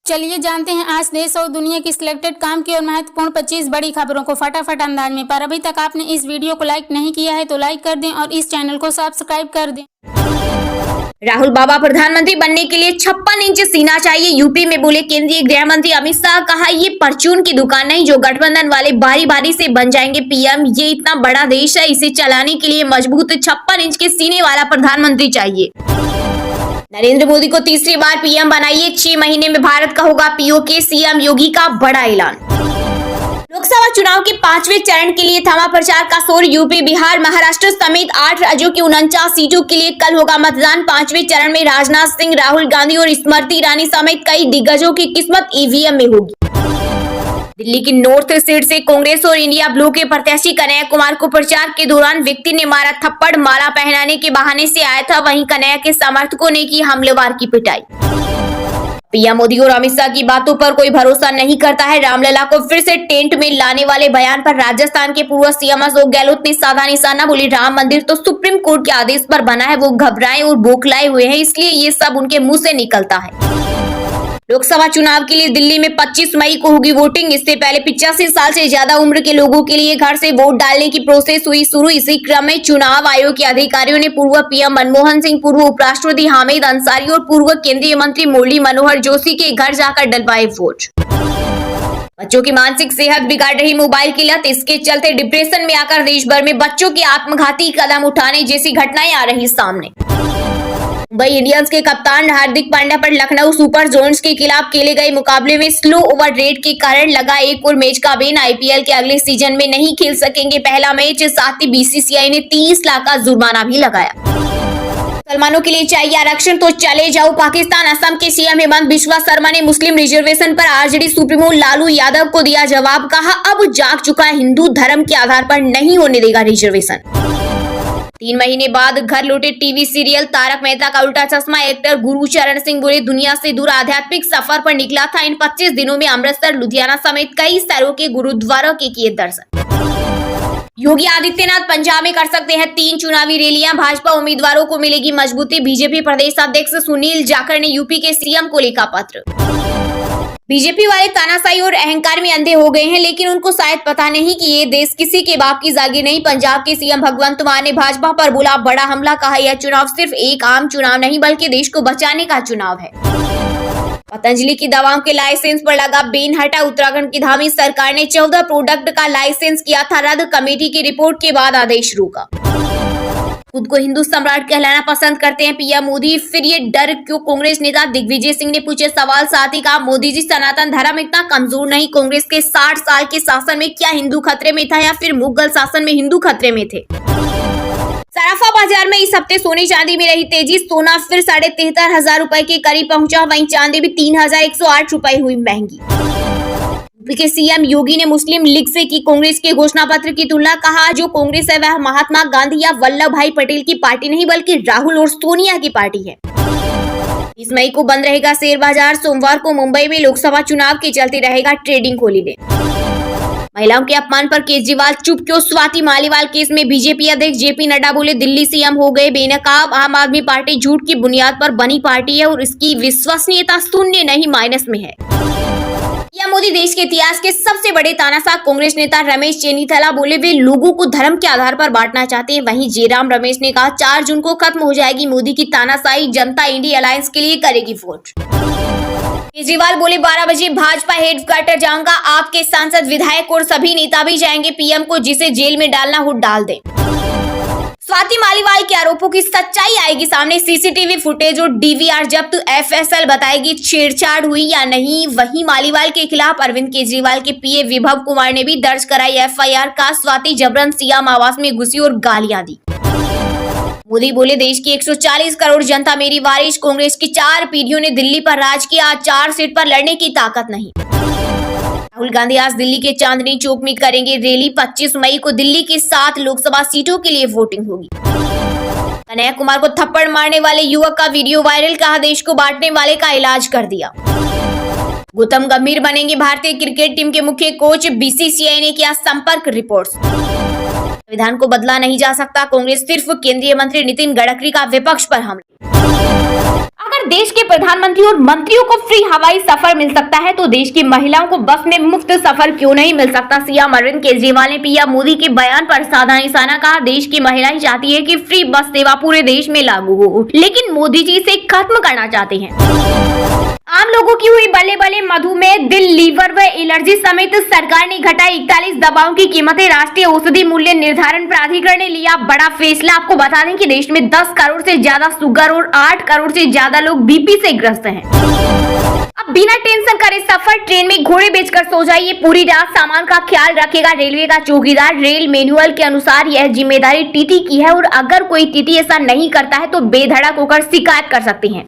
चलिए जानते हैं आज देश और दुनिया की सिलेक्टेड काम की और महत्वपूर्ण 25 बड़ी खबरों को फटाफट अंदाज में। पर अभी तक आपने इस वीडियो को लाइक नहीं किया है तो लाइक कर दें और इस चैनल को सब्सक्राइब कर दें। राहुल बाबा प्रधानमंत्री बनने के लिए 56 इंच सीना चाहिए, यूपी में बोले केंद्रीय गृह मंत्री अमित शाह। कहा ये परचून की दुकान नहीं जो गठबंधन वाले बारी बारी से बन जाएंगे पीएम। ये इतना बड़ा देश है, इसे चलाने के लिए मजबूत 56 इंच के सीने वाला प्रधानमंत्री चाहिए। नरेंद्र मोदी को तीसरी बार पीएम बनाइए, 6 महीने में भारत का होगा पीओके। सीएम योगी का बड़ा ऐलान। लोकसभा चुनाव के 5वें चरण के लिए थमा प्रचार का शोर। यूपी, बिहार, महाराष्ट्र समेत 8 राज्यों की 49 सीटों के लिए कल होगा मतदान। 5वें चरण में राजनाथ सिंह, राहुल गांधी और स्मृति ईरानी समेत कई दिग्गजों की किस्मत ईवीएम में होगी। दिल्ली की नॉर्थ सीट से कांग्रेस और इंडिया ब्लू के प्रत्याशी कन्हैया कुमार को प्रचार के दौरान व्यक्ति ने मारा थप्पड़। माला पहनाने के बहाने से आया था, वहीं कन्हैया के समर्थकों ने की हमलेवार की पिटाई। पीएम मोदी और अमित शाह की बातों पर कोई भरोसा नहीं करता है। रामलला को फिर से टेंट में लाने वाले बयान पर राजस्थान के पूर्व सीएम अशोक गहलोत ने साधा निशाना। बोली राम मंदिर तो सुप्रीम कोर्ट के आदेश पर बना है, वो घबराए और बौखलाए हुए हैं, इसलिए ये सब उनके मुंह से निकलता है। लोकसभा चुनाव के लिए दिल्ली में 25 मई को होगी वोटिंग। इससे पहले 85 साल से ज्यादा उम्र के लोगों के लिए घर से वोट डालने की प्रोसेस हुई शुरू। इसी क्रम में चुनाव आयोग के अधिकारियों ने पूर्व पीएम मनमोहन सिंह, पूर्व उपराष्ट्रपति हामिद अंसारी और पूर्व केंद्रीय मंत्री मुरली मनोहर जोशी के घर जाकर डलवाए वोट। बच्चों की मानसिक सेहत बिगाड़ रही मोबाइल की लत, इसके चलते डिप्रेशन में आकर देश भर में बच्चों के आत्मघाती कदम उठाने जैसी घटनाएं आ रही सामने। मुंबई इंडियंस के कप्तान हार्दिक पांड्या पर लखनऊ सुपर जोन्स के खिलाफ खेले गए मुकाबले में स्लो ओवर रेट के कारण लगा एक और मैच का बैन। आईपीएल के अगले सीजन में नहीं खेल सकेंगे पहला मैच। साथ ही बीसीसीआई ने 30 लाख का जुर्माना भी लगाया। मुसलमानों के लिए चाहिए आरक्षण तो चले जाओ पाकिस्तान। असम के सीएम हेमंत बिस्वा शर्मा ने मुस्लिम रिजर्वेशन पर आरजेडी सुप्रीमो लालू यादव को दिया जवाब। कहा अब जाग चुका है, हिंदू धर्म के आधार पर नहीं होने देगा रिजर्वेशन। 3 महीने बाद घर लौटे टीवी सीरियल तारक मेहता का उल्टा चश्मा एक्टर गुरचरण सिंह बोले दुनिया से दूर आध्यात्मिक सफर पर निकला था। इन 25 दिनों में अमृतसर, लुधियाना समेत कई शहरों के गुरुद्वारों के किए दर्शन। योगी आदित्यनाथ पंजाब में कर सकते हैं 3 चुनावी रैलियां, भाजपा उम्मीदवारों को मिलेगी मजबूती। बीजेपी प्रदेश अध्यक्ष सुनील जाखड़ ने यूपी के सीएम को लिखा पत्र। बीजेपी वाले तानाशाही और अहंकार में अंधे हो गए हैं, लेकिन उनको शायद पता नहीं कि ये देश किसी के बाप की जागीर नहीं। पंजाब के सीएम भगवंत मान ने भाजपा पर बोला बड़ा हमला। कहा यह चुनाव सिर्फ एक आम चुनाव नहीं बल्कि देश को बचाने का चुनाव है। पतंजलि की दवाओं के लाइसेंस पर लगा बैन हटा। उत्तराखंड की धामी सरकार ने 14 प्रोडक्ट का लाइसेंस किया था रद्द। कमेटी की रिपोर्ट के बाद आदेश रोका। खुद को हिंदू सम्राट कहलाना पसंद करते हैं पीएम मोदी, फिर ये डर क्यों? कांग्रेस नेता दिग्विजय सिंह ने पूछे सवाल। साथ ही कहा मोदी जी सनातन धर्म इतना कमजोर नहीं। कांग्रेस के 60 साल के शासन में क्या हिंदू खतरे में था या फिर मुगल शासन में हिंदू खतरे में थे? सराफा बाजार में इस हफ्ते सोने चांदी में रही तेजी। सोना फिर 73,500 रुपए के करीब पहुंचा, वहीं चांदी भी 3,108 रुपए हुई महंगी। के सीएम योगी ने मुस्लिम लीग से की कांग्रेस के घोषणा पत्र की तुलना। कहा जो कांग्रेस है वह महात्मा गांधी या वल्लभ भाई पटेल की पार्टी नहीं बल्कि राहुल और सोनिया की पार्टी है। 20 मई को बंद रहेगा शेयर बाजार। सोमवार को मुंबई में लोकसभा चुनाव के चलते रहेगा ट्रेडिंग हॉलीडे। महिलाओं के अपमान पर केजरीवाल चुप क्यों? स्वाति मालीवाल केस में बीजेपी अध्यक्ष जेपी नड्डा बोले दिल्ली सीएम हो गए बेनकाब। आम आदमी पार्टी झूठ की बुनियाद पर बनी पार्टी है और इसकी विश्वसनीयता शून्य नहीं माइनस में है। पीएम मोदी देश के इतिहास के सबसे बड़े तानाशाह। कांग्रेस नेता रमेश चेन्नीथला बोले वे लोगों को धर्म के आधार पर बांटना चाहते हैं। वहीं जयराम रमेश ने कहा 4 जून को खत्म हो जाएगी मोदी की तानाशाही, जनता इंडिया अलायंस के लिए करेगी वोट। केजरीवाल बोले 12 बजे भाजपा हेडक्वार्टर जाऊंगा। आपके सांसद, विधायक और सभी नेता भी जाएंगे। पीएम को जिसे जेल में डालना हो डाल दे। स्वाति मालीवाल के आरोपों की सच्चाई आएगी सामने। सीसीटीवी फुटेज और डीवीआर जब्त। एफएसएल बताएगी छेड़छाड़ हुई या नहीं। वहीं मालीवाल के खिलाफ अरविंद केजरीवाल के पीए विभव कुमार ने भी दर्ज कराई एफआईआर। का स्वाति जबरन सीएम आवास में घुसी और गालियां दी। मोदी बोले देश की 140 करोड़ जनता मेरी वारिस। कांग्रेस की 4 पीढ़ियों ने दिल्ली पर राज किया, 4 सीट पर लड़ने की ताकत नहीं। राहुल गांधी आज दिल्ली के चांदनी चौक में करेंगे रैली। 25 मई को दिल्ली की 7 लोकसभा सीटों के लिए वोटिंग होगी। कन्हैया कुमार को थप्पड़ मारने वाले युवक का वीडियो वायरल। कहा देश को बांटने वाले का इलाज कर दिया। गौतम गंभीर बनेंगे भारतीय क्रिकेट टीम के मुख्य कोच। बीसीसीआई ने किया संपर्क रिपोर्ट्स। संविधान को बदला नहीं जा सकता। कांग्रेस सिर्फ केंद्रीय मंत्री नितिन गडकरी का विपक्ष पर हमला। अगर देश के प्रधानमंत्री और मंत्रियों को फ्री हवाई सफर मिल सकता है तो देश की महिलाओं को बस में मुफ्त सफर क्यों नहीं मिल सकता। सीएम अरविंद केजरीवाल ने पीएम मोदी के बयान पर साधा निशाना कहा, देश की महिलाएं चाहती है कि फ्री बस सेवा पूरे देश में लागू हो, लेकिन मोदी जी इसे खत्म करना चाहते हैं। आम लोगों की हुई बल्ले बल्ले मधुमेह, दिल, लीवर व एलर्जी समेत सरकार ने घटाई 41 दवाओं की कीमतें। राष्ट्रीय औषधि मूल्य निर्धारण प्राधिकरण ने लिया बड़ा फैसला। आपको बता दें कि देश में 10 करोड़ से ज्यादा शुगर और 8 करोड़ से ज्यादा लोग बीपी से ग्रस्त हैं। अब बिना टेंशन करे सफर, ट्रेन में घोड़े बेचकर सो जाइए, पूरी रात सामान का ख्याल रखेगा रेलवे का चौकीदार। रेल मैनुअल के अनुसार यह जिम्मेदारी टीटी की है और अगर कोई टीटी ऐसा नहीं करता है तो बेधड़क होकर शिकायत कर सकते हैं।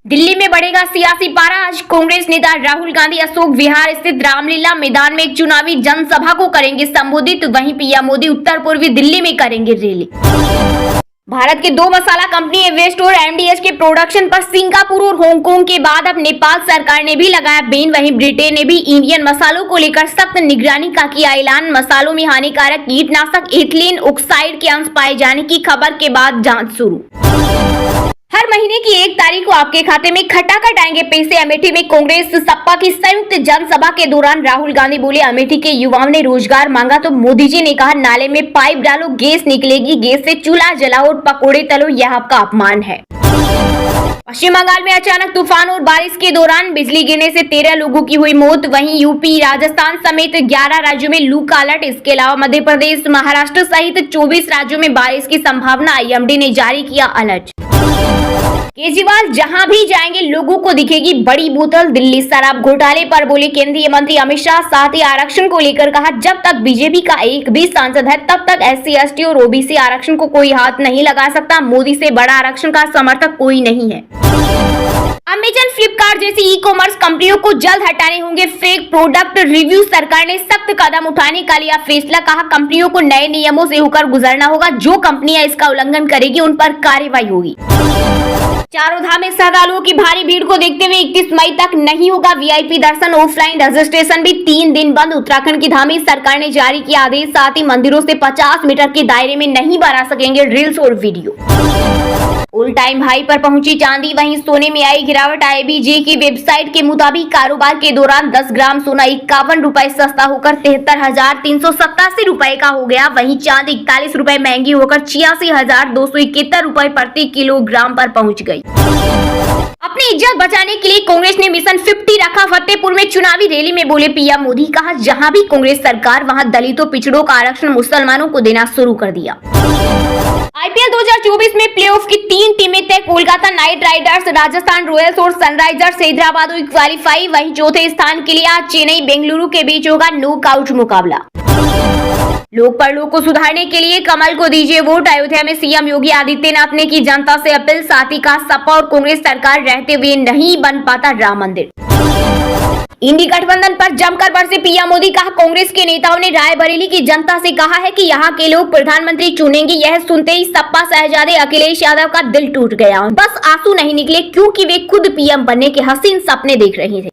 दिल्ली में बढ़ेगा सियासी पारा। आज कांग्रेस नेता राहुल गांधी अशोक विहार स्थित रामलीला मैदान में एक चुनावी जनसभा को करेंगे संबोधित। वहीं पीएम मोदी उत्तर पूर्वी दिल्ली में करेंगे रैली। भारत के 2 मसाला कंपनी एवेस्ट और एमडीएच के प्रोडक्शन पर सिंगापुर और हांगकांग के बाद अब नेपाल सरकार ने भी लगाया बैन। वहीं ब्रिटेन ने भी इंडियन मसालों को लेकर सख्त निगरानी का किया ऐलान। मसालों में हानिकारक कीटनाशक एथिलीन ऑक्साइड के अंश पाए जाने की खबर के बाद जांच शुरू। हर महीने की 1 तारीख को आपके खाते में खटाखट आएंगे पैसे। अमेठी में कांग्रेस सपा की संयुक्त जनसभा के दौरान राहुल गांधी बोले, अमेठी के युवाओं ने रोजगार मांगा तो मोदी जी ने कहा नाले में पाइप डालो, गैस निकलेगी, गैस से चूल्हा जलाओ और पकोड़े तलो, यह आपका अपमान है। पश्चिम बंगाल में अचानक तूफान और बारिश के दौरान बिजली गिरने से 13 लोगों की हुई मौत। वहीं यूपी, राजस्थान समेत 11 राज्यों में लू का अलर्ट। इसके अलावा मध्य प्रदेश, महाराष्ट्र सहित 24 राज्यों में बारिश की संभावना। आईएमडी ने जारी किया अलर्ट। केजरीवाल जहां भी जाएंगे लोगों को दिखेगी बड़ी बोतल। दिल्ली शराब घोटाले पर बोले केंद्रीय मंत्री अमित शाह। साथ ही आरक्षण को लेकर कहा, जब तक बीजेपी का एक भी सांसद है तब तक SC, ST और OBC आरक्षण को कोई हाथ नहीं लगा सकता। मोदी से बड़ा आरक्षण का समर्थक कोई नहीं है। अमेजन, फ्लिपकार्ट जैसी ई-कॉमर्स कंपनियों को जल्द हटाने होंगे फेक प्रोडक्ट रिव्यू। सरकार ने सख्त कदम उठाने का लिया फैसला। कहा, कंपनियों को नए नियमों से होकर गुजरना होगा। जो कंपनियां इसका उल्लंघन करेगी उन पर कार्रवाई होगी। चारों धाम में श्रद्धालुओं की भारी भीड़ को देखते हुए 31 मई तक नहीं होगा VIP दर्शन। ऑफलाइन रजिस्ट्रेशन भी 3 दिन बंद। उत्तराखंड की धामी सरकार ने जारी किया आदेश। साथ ही मंदिरों से 50 मीटर के दायरे में नहीं बना सकेंगे रील्स और वीडियो। ऑल टाइम हाई पर पहुंची चांदी। वहीं सोने में आई गिरावट। IBJ की वेबसाइट के मुताबिक कारोबार के दौरान 10 ग्राम सोना 51 रुपए सस्ता होकर 73,387 रुपए का हो गया। वहीं चांदी 41 रुपए महंगी होकर 86,271 रुपए प्रति किलोग्राम पर पहुंच गई। अपनी इज्जत बचाने के लिए कांग्रेस ने मिशन 50 रखा। फतेहपुर में चुनावी रैली में बोले पीएम मोदी। कहा, जहां भी कांग्रेस सरकार वहां दलितों, पिछड़ों का आरक्षण मुसलमानों को देना शुरू कर दिया। IPL 2024 में प्लेऑफ की 3 टीमें तय। Kolkata night Riders, Rajasthan Royals और सनराइजर्स हैदराबाद हुई क्वालिफाई। वहीं चौथे स्थान के लिए आज चेन्नई बेंगलुरु के बीच होगा नॉकआउट मुकाबला। लोक परलोक को सुधारने के लिए कमल को दीजिए वोट। अयोध्या में सीएम योगी आदित्यनाथ ने की जनता से अपील। साथ ही कहा, सपा और कांग्रेस सरकार रहते हुए नहीं बन पाता राम मंदिर। इंडी गठबंधन पर जमकर बरसे पीएम मोदी। कहा, कांग्रेस के नेताओं ने रायबरेली की जनता से कहा है कि यहाँ के लोग प्रधानमंत्री चुनेंगे। यह सुनते ही सपा शहजादे अखिलेश यादव का दिल टूट गया। बस आंसू नहीं निकले क्योंकि वे खुद पीएम बनने के हसीन सपने देख रहे थे।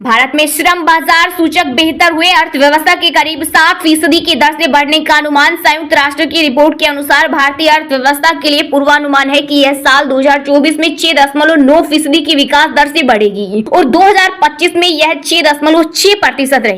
भारत में श्रम बाजार सूचक बेहतर हुए। अर्थव्यवस्था के करीब 7% की दर से बढ़ने का अनुमान। संयुक्त राष्ट्र की रिपोर्ट के अनुसार भारतीय अर्थव्यवस्था के लिए पूर्वानुमान है कि यह साल 2024 में 6.9% की विकास दर से बढ़ेगी और 2025 में यह 6.6% रहेगी।